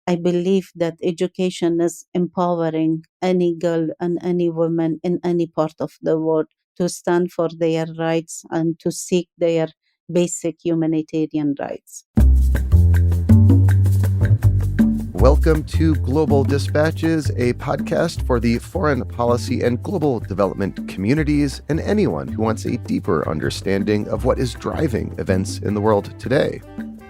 I believe that education is empowering any girl and any woman in any part of the world to stand for their rights and to seek their basic humanitarian rights. Welcome to Global Dispatches, a podcast for the foreign policy and global development communities and anyone who wants a deeper understanding of what is driving events in the world today.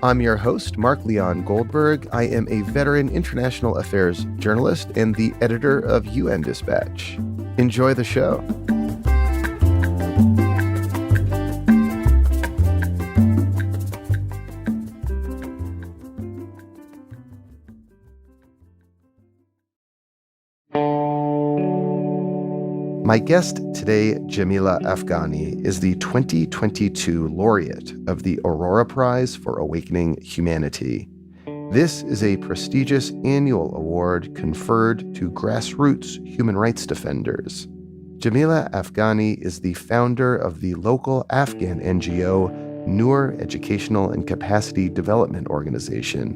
I'm your host, Mark Leon Goldberg. I am a veteran international affairs journalist and the editor of UN Dispatch. Enjoy the show. My guest today, Jamila Afghani, is the 2022 laureate of the Aurora Prize for Awakening Humanity. This is a prestigious annual award conferred to grassroots human rights defenders. Jamila Afghani is the founder of the local Afghan NGO Noor Educational and Capacity Development Organization,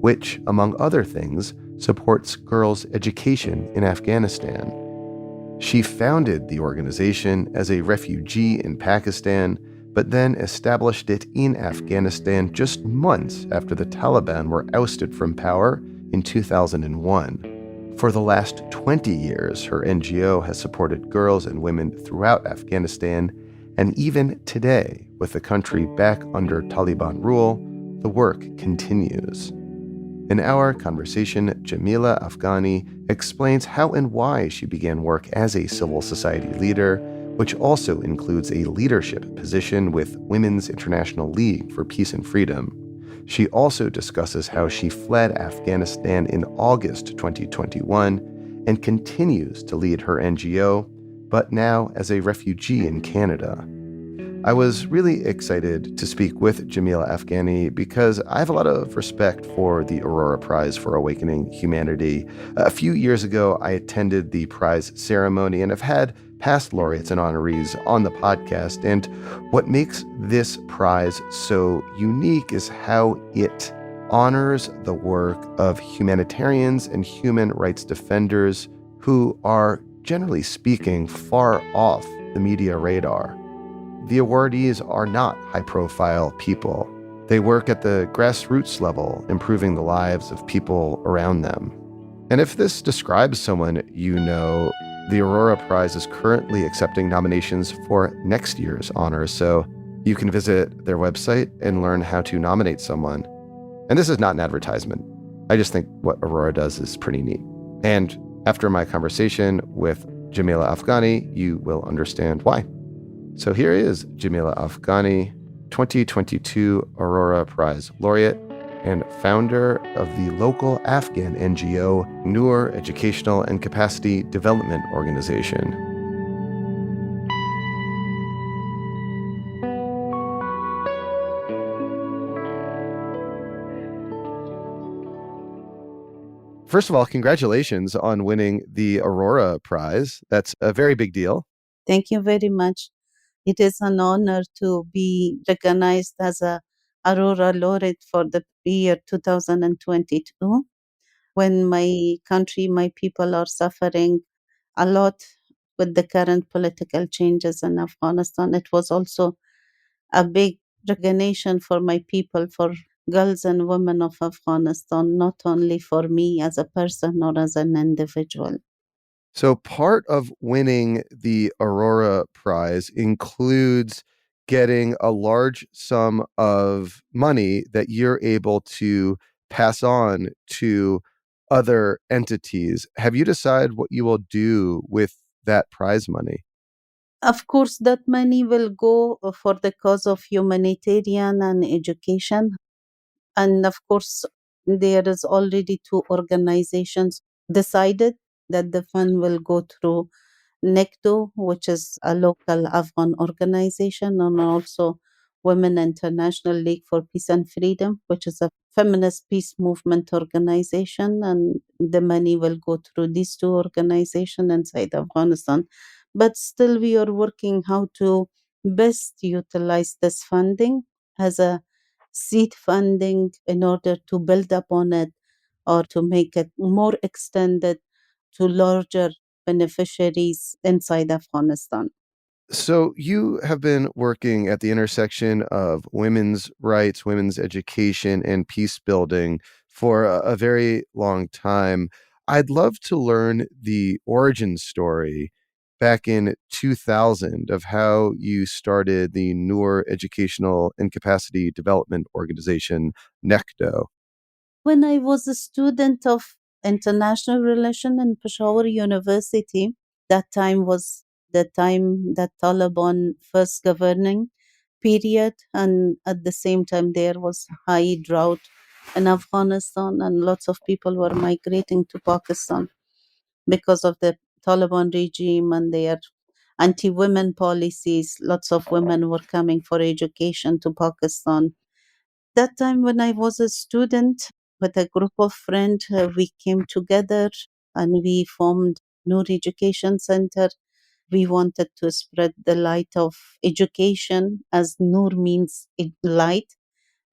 which, among other things, supports girls' education in Afghanistan. She founded the organization as a refugee in Pakistan, but then established it in Afghanistan just months after the Taliban were ousted from power in 2001. For the last 20 years, her NGO has supported girls and women throughout Afghanistan, and even today, with the country back under Taliban rule, the work continues. In our conversation, Jamila Afghani explains how and why she began work as a civil society leader, which also includes a leadership position with Women's International League for Peace and Freedom. She also discusses how she fled Afghanistan in August 2021 and continues to lead her NGO, but now as a refugee in Canada. I was really excited to speak with Jamila Afghani because I have a lot of respect for the Aurora Prize for Awakening Humanity. A few years ago, I attended the prize ceremony and have had past laureates and honorees on the podcast. And what makes this prize so unique is how it honors the work of humanitarians and human rights defenders who are, generally speaking, far off the media radar. The awardees are not high-profile people. They work at the grassroots level, improving the lives of people around them. And if this describes someone you know, the Aurora Prize is currently accepting nominations for next year's honors, so you can visit their website and learn how to nominate someone. And this is not an advertisement. I just think what Aurora does is pretty neat. And after my conversation with Jamila Afghani, you will understand why. So here is Jamila Afghani, 2022 Aurora Prize laureate and founder of the local Afghan NGO Noor Educational and Capacity Development Organization. First of all, congratulations on winning the Aurora Prize. That's a very big deal. Thank you very much. It is an honor to be recognized as a Aurora laureate for the year 2022. When my country, my people are suffering a lot with the current political changes in Afghanistan, it was also a big recognition for my people, for girls and women of Afghanistan, not only for me as a person or as an individual. So part of winning the Aurora Prize includes getting a large sum of money that you're able to pass on to other entities. Have you decided what you will do with that prize money? Of course, that money will go for the cause of humanitarian and education. And of course, there is already two organizations decided that the fund will go through NECTO, which is a local Afghan organization, and also Women International League for Peace and Freedom, which is a feminist peace movement organization. And the money will go through these two organizations inside Afghanistan. But still, we are working how to best utilize this funding as a seed funding in order to build upon it or to make it more extended to larger beneficiaries inside Afghanistan. So you have been working at the intersection of women's rights, women's education, and peace building for a very long time. I'd love to learn the origin story back in 2000 of how you started the Noor Educational and Capacity Development Organization, NECDO. When I was a student of international relation in Peshawar University, that time was the time that Taliban first governing period, and at the same time there was high drought in Afghanistan, and lots of people were migrating to Pakistan because of the Taliban regime and their anti-women policies. Lots of women were coming for education to Pakistan. That time when I was a student with a group of friends, we came together and we formed Noor Education Center. We wanted to spread the light of education, as Noor means light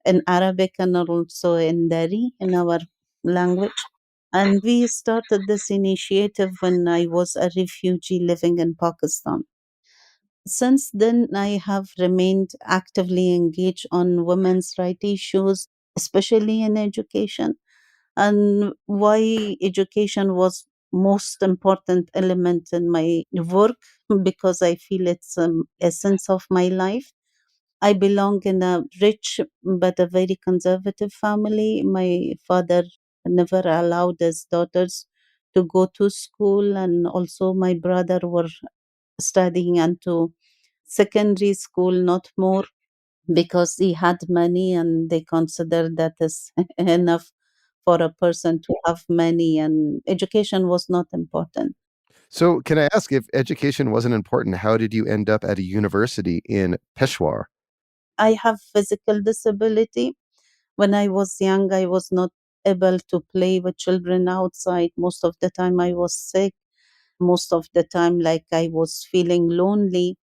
in Arabic and also in Dari in our language. And we started this initiative when I was a refugee living in Pakistan. Since then, I have remained actively engaged on women's rights issues, especially in education, and why education was most important element in my work, because I feel it's essence of my life. I belong in a rich but a very conservative family. My father never allowed his daughters to go to school, and also my brother were studying into secondary school, not more, because he had money and they considered that is enough for a person to have money, and education was not important. So, can I ask, if education wasn't important, how did you end up at a university in Peshawar? I have physical disability. When I was young, I was not able to play with children outside. Most of the time I was sick. Most of the time, like, I was feeling lonely.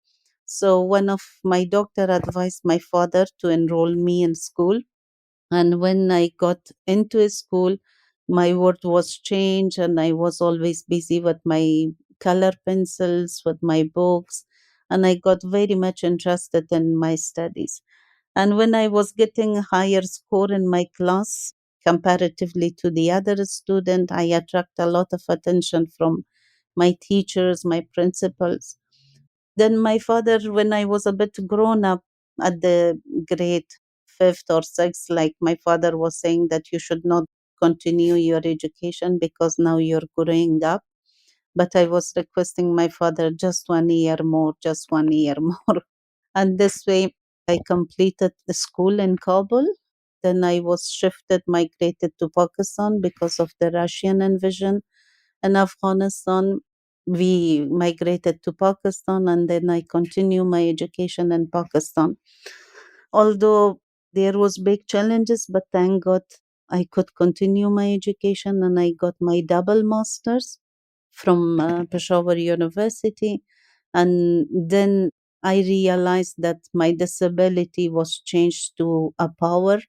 So one of my doctor advised my father to enroll me in school. And when I got into a school, my world was changed, and I was always busy with my color pencils, with my books, and I got very much interested in my studies. And when I was getting a higher score in my class comparatively to the other student, I attract a lot of attention from my teachers, my principals. Then my father, when I was a bit grown up at the grade fifth or sixth, like, my father was saying that you should not continue your education because now you're growing up. But I was requesting my father, just 1 year more, just 1 year more. And this way, I completed the school in Kabul. Then I was migrated to Pakistan because of the Russian invasion in Afghanistan. We migrated to Pakistan, and then I continue my education in Pakistan. Although there was big challenges, but thank God I could continue my education, and I got my double masters from Peshawar University. And then I realized that my disability was changed to a power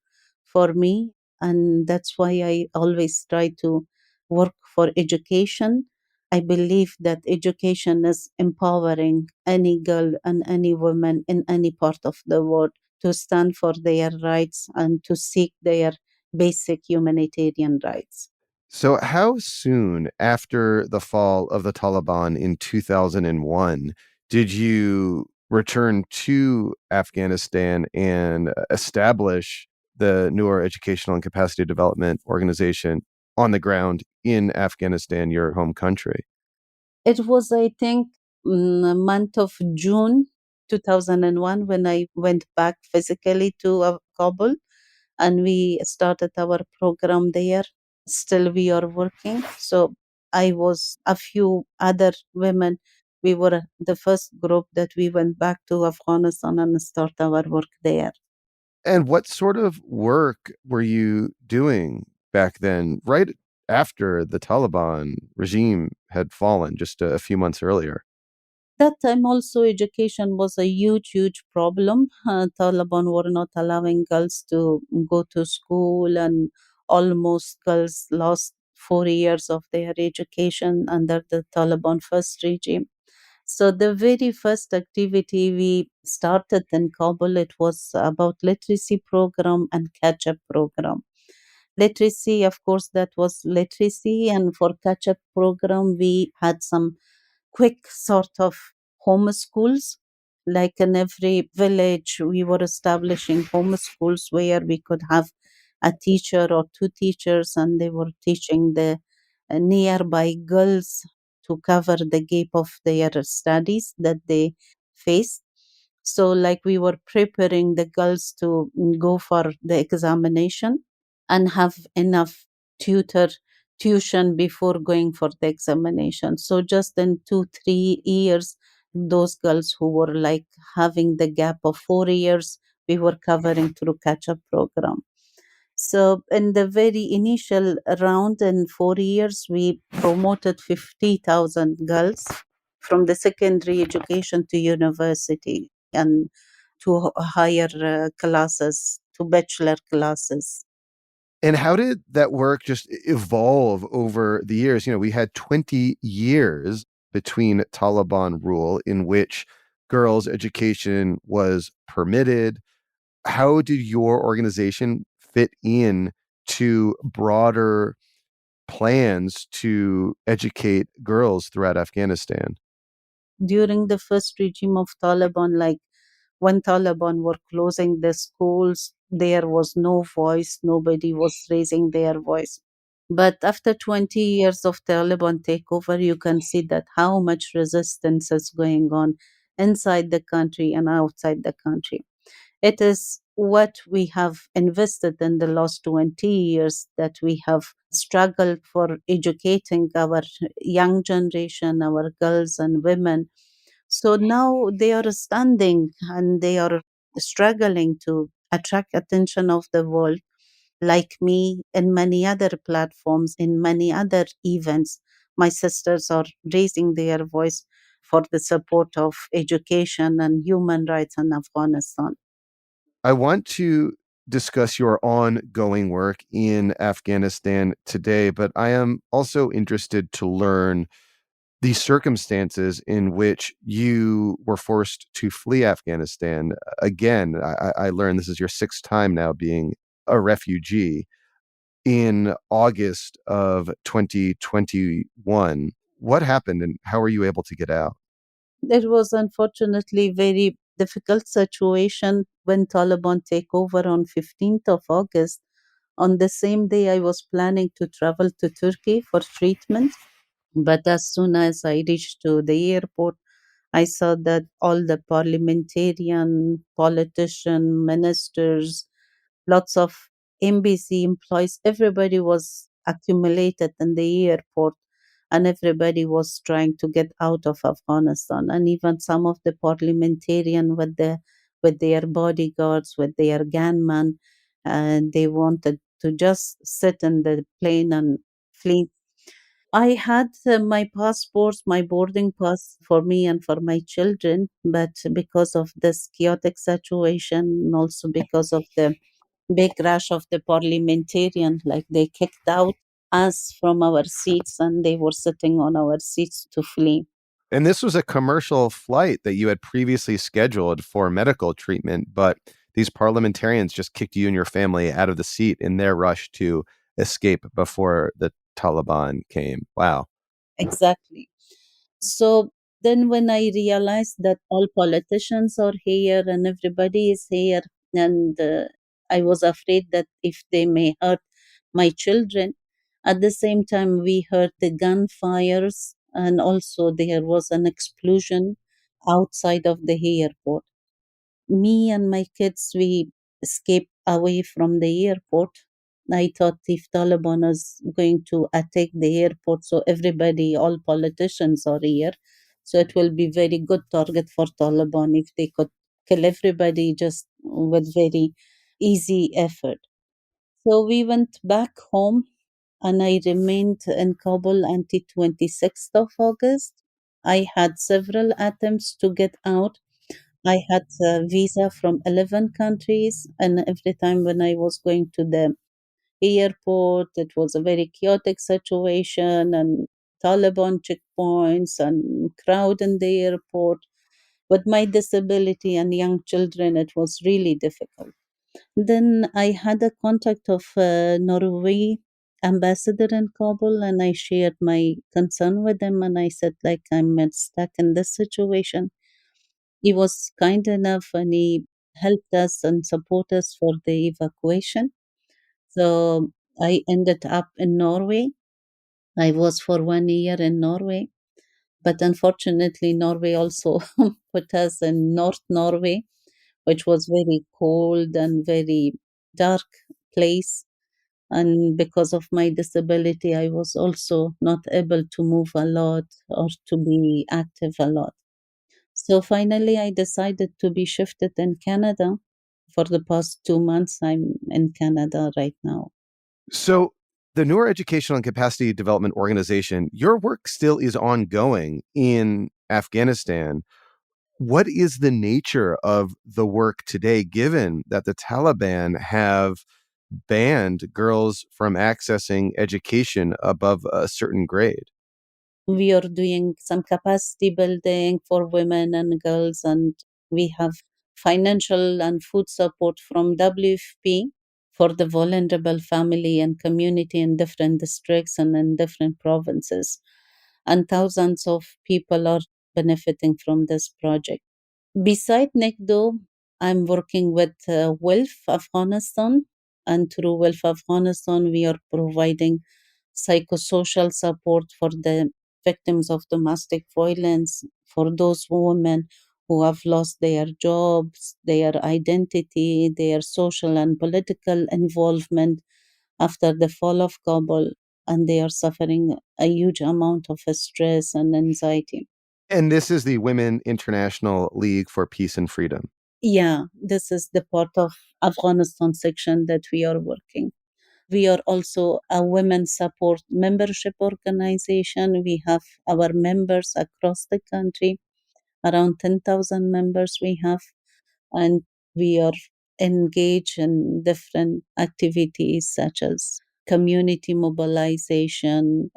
for me. And that's why I always try to work for education. I believe that education is empowering any girl and any woman in any part of the world to stand for their rights and to seek their basic humanitarian rights. So, how soon after the fall of the Taliban in 2001 did you return to Afghanistan and establish the Noor Educational and Capacity Development Organization on the ground in Afghanistan, your home country? It was, I think, a month of June 2001 when I went back physically to Kabul, and we started our program there. Still, we are working. So I was a few other women. We were the first group that we went back to Afghanistan and start our work there. And what sort of work were you doing back then, right after the Taliban regime had fallen just a few months earlier? That time also education was a huge problem. Taliban were not allowing girls to go to school, and almost girls lost 4 years of their education under the Taliban first regime. So the very first activity we started in Kabul, it was about literacy program and catch-up program. Literacy, of course, that was literacy, and for catch-up program, we had some quick sort of home schools. Like in every village, we were establishing home schools where we could have a teacher or two teachers, and they were teaching the nearby girls to cover the gap of their studies that they face. So, like, we were preparing the girls to go for the examination and have enough tutor tuition before going for the examination. So just in 2 3 years, those girls who were like having the gap of 4 years, we were covering through catch up program. So in the very initial round in 4 years, we promoted 50,000 girls from the secondary education to university and to higher classes, to bachelor classes. And how did that work just evolve over the years? We had 20 years between Taliban rule in which girls' education was permitted. How did your organization fit in to broader plans to educate girls throughout Afghanistan? During the first regime of Taliban, like when Taliban were closing the schools, there was no voice, nobody was raising their voice. But after 20 years of Taliban takeover, you can see that how much resistance is going on inside the country and outside the country. It is what we have invested in the last 20 years that we have struggled for educating our young generation, our girls and women. So now they are standing and they are struggling to attract attention of the world, like me in many other platforms, in many other events. My sisters are raising their voice for the support of education and human rights in Afghanistan. I want to discuss your ongoing work in Afghanistan today, but I am also interested to learn the circumstances in which you were forced to flee Afghanistan. Again, I learned this is your sixth time now being a refugee. In August of 2021, what happened and how were you able to get out? It was unfortunately very difficult situation when Taliban take over on 15th of August. On the same day, I was planning to travel to Turkey for treatment. But as soon as I reached to the airport, I saw that all the parliamentarian, politician, ministers, lots of embassy employees, everybody was accumulated in the airport and everybody was trying to get out of Afghanistan. And even some of the parliamentarian with their bodyguards, with their gunmen, and they wanted to just sit in the plane and flee. I had my passports, my boarding pass for me and for my children, but because of this chaotic situation, and also because of the big rush of the parliamentarian, like they kicked out us from our seats and they were sitting on our seats to flee. And this was a commercial flight that you had previously scheduled for medical treatment, but these parliamentarians just kicked you and your family out of the seat in their rush to escape before the Taliban came. Wow. Exactly. So then, when I realized that all politicians are here and everybody is here, and I was afraid that if they may hurt my children, at the same time, we heard the gunfires, and also there was an explosion outside of the airport. Me and my kids, we escaped away from the airport. I thought if Taliban is going to attack the airport, so everybody, all politicians are here, so it will be very good target for Taliban if they could kill everybody just with very easy effort. So we went back home and I remained in Kabul until 26th of August. I had several attempts to get out. I had a visa from 11 countries, and every time when I was going to the airport. It was a very chaotic situation and Taliban checkpoints and crowd in the airport. With my disability and young children, it was really difficult. Then I had a contact of Norway ambassador in Kabul, and I shared my concern with him, and I said like I'm stuck in this situation. He was kind enough and he helped us and support us for the evacuation. So I ended up in Norway. I was for 1 year in Norway, but unfortunately, Norway also put us in North Norway, which was very cold and very dark place. And because of my disability, I was also not able to move a lot or to be active a lot. So finally, I decided to be shifted in Canada. For the past 2 months, I'm in Canada right now. So, the Noor Educational and Capacity Development Organization, your work still is ongoing in Afghanistan. What is the nature of the work today, given that the Taliban have banned girls from accessing education above a certain grade? We are doing some capacity building for women and girls, and we have financial and food support from WFP for the vulnerable family and community in different districts and in different provinces. And thousands of people are benefiting from this project. Beside NECDO, I'm working with WILF Afghanistan, and through WILF Afghanistan, we are providing psychosocial support for the victims of domestic violence, for those women who have lost their jobs, their identity, their social and political involvement after the fall of Kabul, and they are suffering a huge amount of stress and anxiety. And this is the Women International League for Peace and Freedom. Yeah, this is the part of Afghanistan section that we are working. We are also a women support membership organization. We have our members across the country, around 10,000 members we have, and we are engaged in different activities such as community mobilization,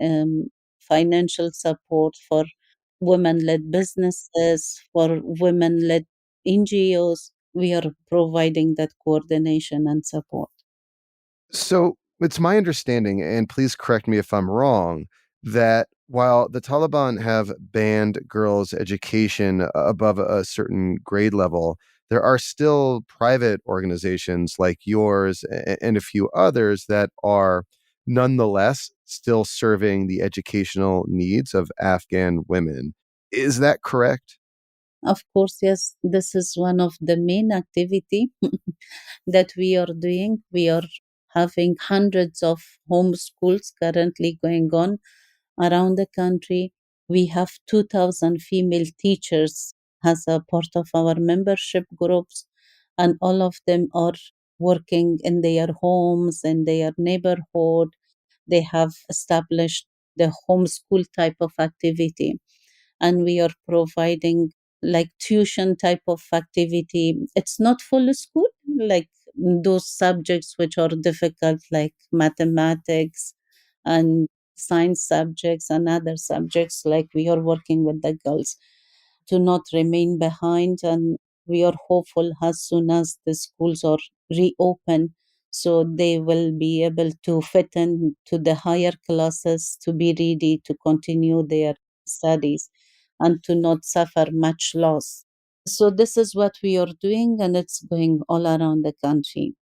financial support for women led businesses, for women led NGOs. We are providing that coordination and support. So it's my understanding, and please correct me if I'm wrong, that while the Taliban have banned girls' education above a certain grade level, there are still private organizations like yours and a few others that are nonetheless still serving the educational needs of Afghan women. Is that correct? Of course, yes, this is one of the main activity that we are doing. We are having hundreds of homeschools currently going on around the country. We have 2,000 female teachers as a part of our membership groups, and all of them are working in their homes, in their neighborhood. They have established the homeschool type of activity, and we are providing like tuition type of activity. It's not full school, like those subjects which are difficult, like mathematics and science subjects and other subjects, like we are working with the girls to not remain behind. And we are hopeful as soon as the schools are reopened, so they will be able to fit in to the higher classes to be ready to continue their studies and to not suffer much loss. So this is what we are doing, and it's going all around the country.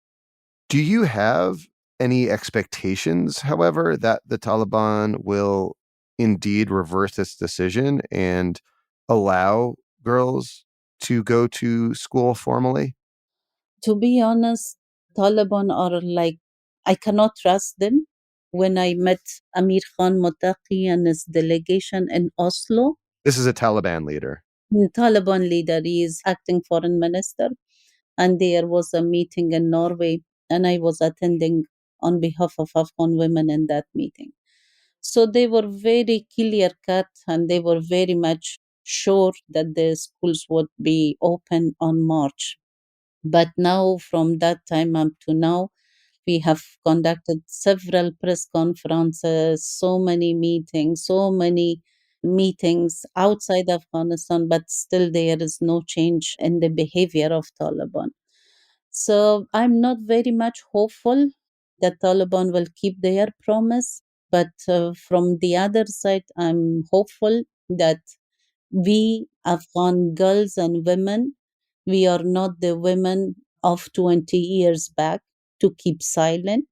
Do you have any expectations, however, that the Taliban will indeed reverse this decision and allow girls to go to school formally? To be honest, Taliban are like, I cannot trust them. When I met Amir Khan Motaki and his delegation in Oslo, This is a Taliban leader. the Taliban leader, he is acting foreign minister, and there was a meeting in Norway, and I was attending on behalf of Afghan women in that meeting. So they were very clear cut, and they were very much sure that the schools would be open on March. But now, from that time up to now, We have conducted several press conferences, so many meetings outside Afghanistan, but still there is no change in the behavior of Taliban. So I'm not very much hopeful that Taliban will keep their promise. But from the other side, I'm hopeful that we Afghan girls and women, we are not the women of 20 years back to keep silent,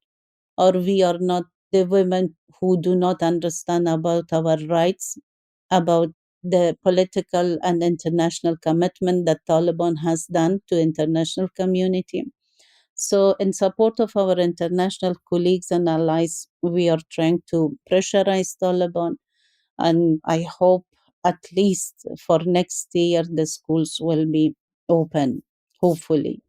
or we are not the women who do not understand about our rights, about the political and international commitment that Taliban has done to international community. So, in support of our international colleagues and allies, we are trying to pressurize Taliban, and I hope at least for next year the schools will be open, hopefully.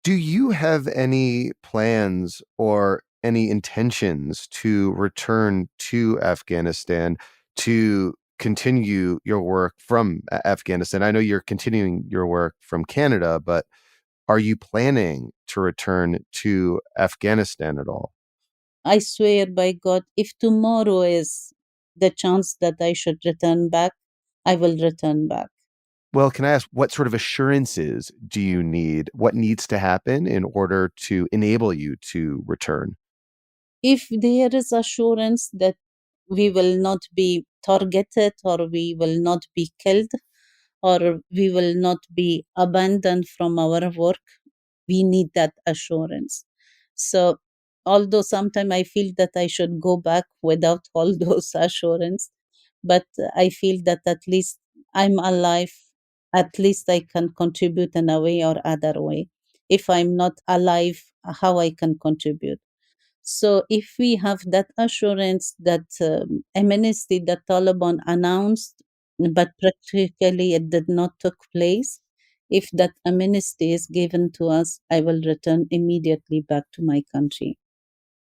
Do you have any plans or any intentions to return to Afghanistan to continue your work from Afghanistan? I know you're continuing your work from Canada, but are you planning to return to Afghanistan at all? I swear by God, if tomorrow is the chance that I should return back, I will return back. Well, can I ask what sort of assurances do you need? What needs to happen in order to enable you to return? If there is assurance that we will not be targeted, or we will not be killed, or we will not be abandoned from our work, we need that assurance. So, although sometimes I feel that I should go back without all those assurance, but I feel that at least I'm alive, at least I can contribute in a way or other way. If I'm not alive, how I can contribute? So, if we have that assurance that amnesty that Taliban announced, but practically it did not took place, if that amnesty is given to us, I will return immediately back to my country.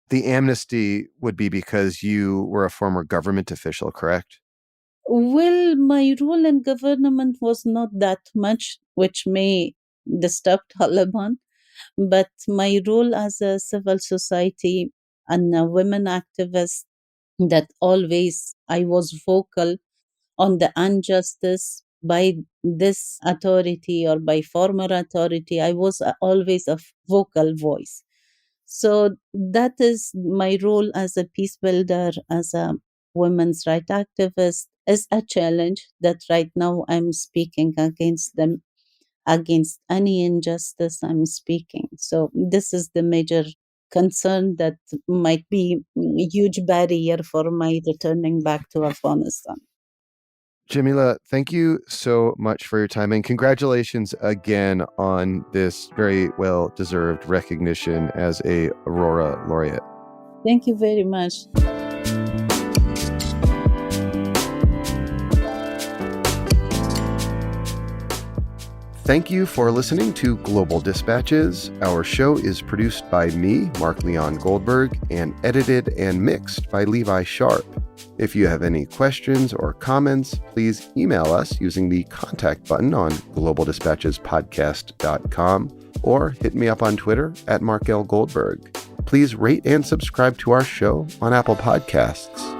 The amnesty would be because you were a former government official, correct? Well, my role in government was not that much, which may disturb Taliban, but my role as a civil society and a women activist, that always I was vocal on the injustice by this authority or by former authority. I was always a vocal voice. So that is my role as a peace builder, as a women's right activist, is a challenge that right now I'm speaking against them, against any injustice I'm speaking. So this is the major concern that might be a huge barrier for my returning back to Afghanistan. Jamila, thank you so much for your time and congratulations again on this very well deserved recognition as a Aurora Laureate. Thank you very much. Thank you for listening to Global Dispatches. Our show is produced by me, Mark Leon Goldberg, and edited and mixed by Levi Sharp. If you have any questions or comments, please email us using the contact button on globaldispatchespodcast.com or hit me up on Twitter at Mark L. Goldberg. Please rate and subscribe to our show on Apple Podcasts.